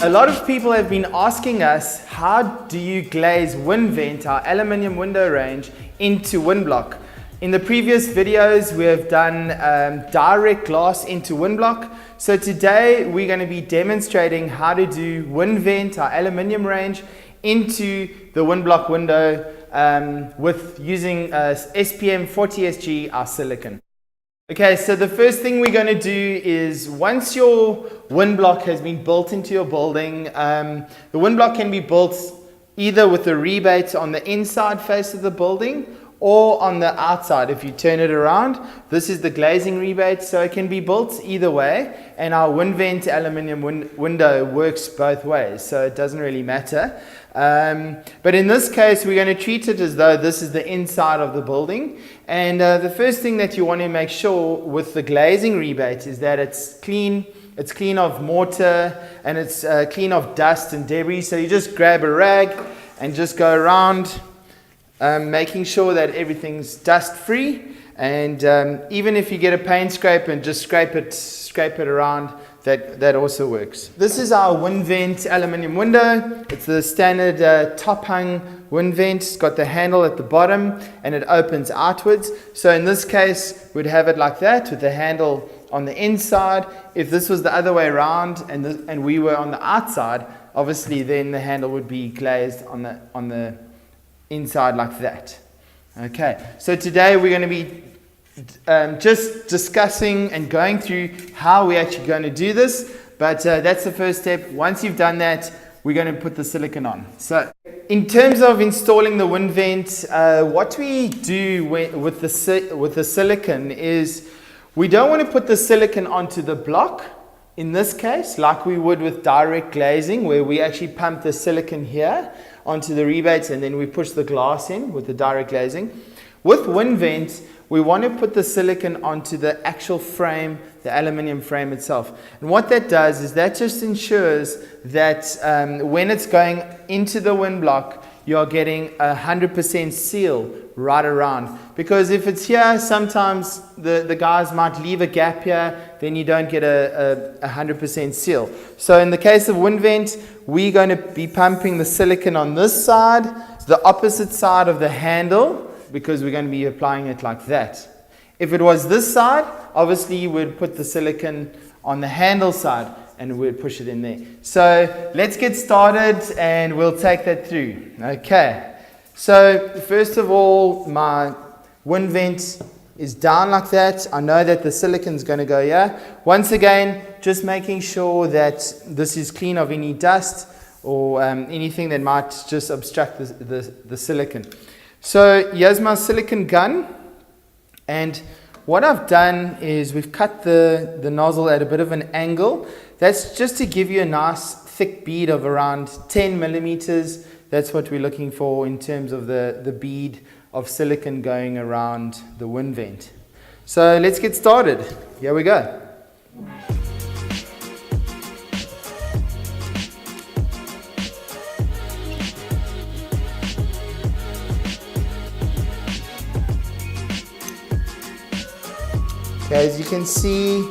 A lot of people have been asking us, how do you glaze Winvent, our aluminium window range, into Winblok? In the previous videos, we have done direct glass into Winblok. So today, we're going to be demonstrating how to do Winvent, our aluminium range, into the Winblok window with using SPM 40SG, our silicon. Okay, so the first thing we're going to do is, once your Winblok has been built into your building, the Winblok can be built either with a rebate on the inside face of the building or on the outside. If you turn it around, this is the glazing rebate, so it can be built either way, and our Winvent aluminium window works both ways, so it doesn't really matter. But in this case, we're going to treat it as though this is the inside of the building. And the first thing that you want to make sure with the glazing rebate is that it's clean. It's clean of mortar and it's clean of dust and debris. So you just grab a rag and just go around, making sure that everything's dust free. And even if you get a paint scrape and just scrape it around, that also works. This is our Winvent aluminium window. It's the standard top hung Winvent. It's got the handle at the bottom and it opens outwards. So in this case, we'd have it like that with the handle on the inside. If this was the other way around and we were on the outside, obviously then the handle would be glazed on the inside like that. Okay, so today we're going to be just discussing and going through how we're actually going to do this, but that's the first step. Once you've done that, we're going to put the silicon on. So in terms of installing the Winvent, what we do with the silicon is we don't want to put the silicon onto the block in this case like we would with direct glazing, where we actually pump the silicon here onto the rebates and then we push the glass in with the direct glazing. With Winvent, we want to put the silicon onto the actual frame, the aluminium frame itself. And what that does is that just ensures that when it's going into the Winblok, you're getting 100% seal right around. Because if it's here, sometimes the guys might leave a gap here, then you don't get a 100% seal. So in the case of Winvent, we're going to be pumping the silicon on this side, the opposite side of the handle, because we're going to be applying it like that. If it was this side, obviously you would put the silicon on the handle side and we'd push it in there. So let's get started and we'll take that through. Okay, so first of all, my Winvent is down like that. I know that the silicon's going to go here. Once again, just making sure that this is clean of any dust or anything that might just obstruct the silicon. So here's my silicon gun, and what I've done is we've cut the nozzle at a bit of an angle. That's just to give you a nice thick bead of around 10 millimeters. That's what we're looking for in terms of the bead of silicon going around the Winvent. So let's get started. Here we go. Okay, as you can see,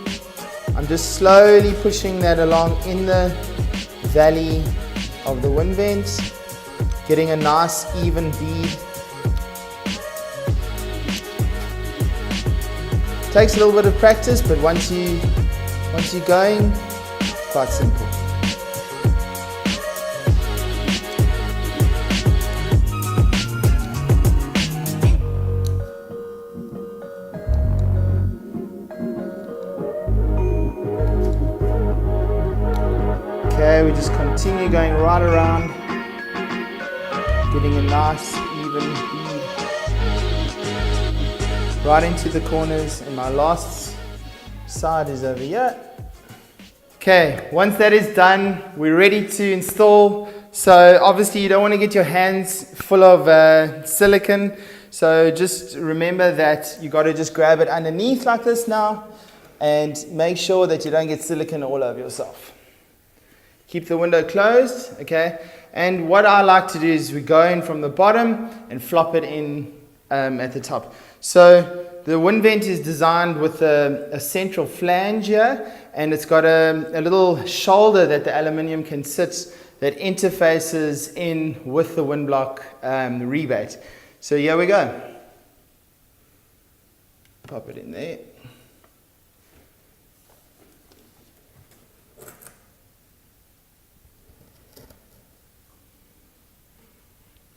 I'm just slowly pushing that along in the valley of the Winvent, getting a nice even bead. Takes a little bit of practice, but once you're going, it's quite simple. Okay, we just continue going right around, getting a nice even bead right into the corners, and my last side is over here. Okay, once that is done, we're ready to install. So obviously you don't want to get your hands full of silicon, so just remember that you got to just grab it underneath like this now and make sure that you don't get silicon all over yourself. Keep the window closed, okay? And what I like to do is we go in from the bottom and flop it in at the top. So the Winvent is designed with a central flange here, and it's got a little shoulder that the aluminium can sit that interfaces in with the Winblok rebate. So here we go. Pop it in there.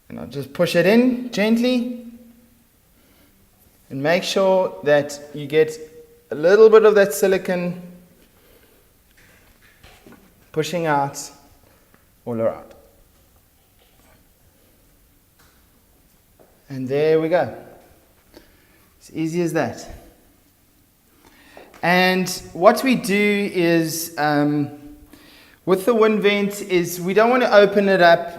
And I'll just push it in gently and make sure that you get a little bit of that silicone pushing out all around. And there we go. As easy as that. And what we do is, with the Winvent, is we don't want to open it up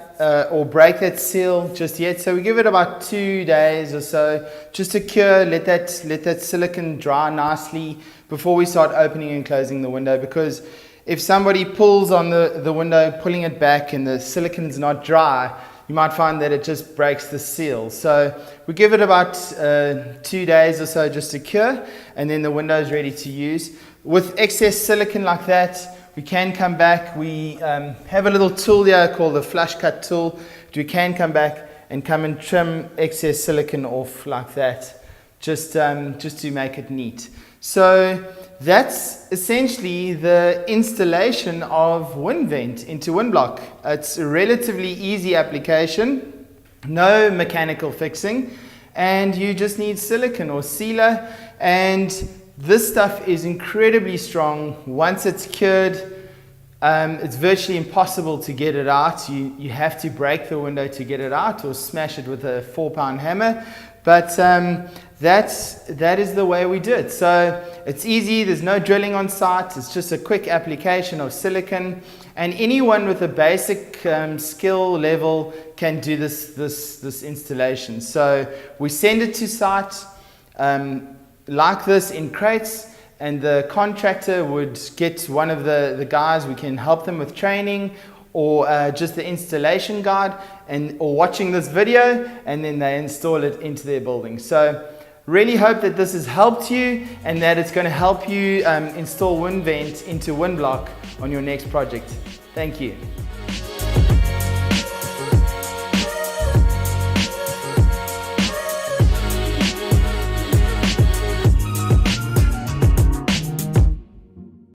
or break that seal just yet. So we give it about 2 days or so just to cure, let that silicone dry nicely before we start opening and closing the window. Because if somebody pulls on the window, pulling it back, and the silicone's not dry, you might find that it just breaks the seal. So we give it about 2 days or so just to cure, and then the window is ready to use. With excess silicone like that, we can come back. We have a little tool here called the flush cut tool. We can come back and come and trim excess silicone off like that, just to make it neat. So that's essentially the installation of Winvent into Winblok. It's a relatively easy application, no mechanical fixing, and you just need silicone or sealer, and this stuff is incredibly strong. Once it's cured, it's virtually impossible to get it out. You have to break the window to get it out or smash it with a 4-pound hammer. But that is the way we do it. So it's easy, there's no drilling on site, it's just a quick application of silicone, and anyone with a basic skill level can do this installation. So we send it to site like this in crates, and the contractor would get one of the guys. We can help them with training or just the installation guide, or watching this video, and then they install it into their building. So really hope that this has helped you, and that it's going to help you install Winvent into Winblok on your next project. Thank you.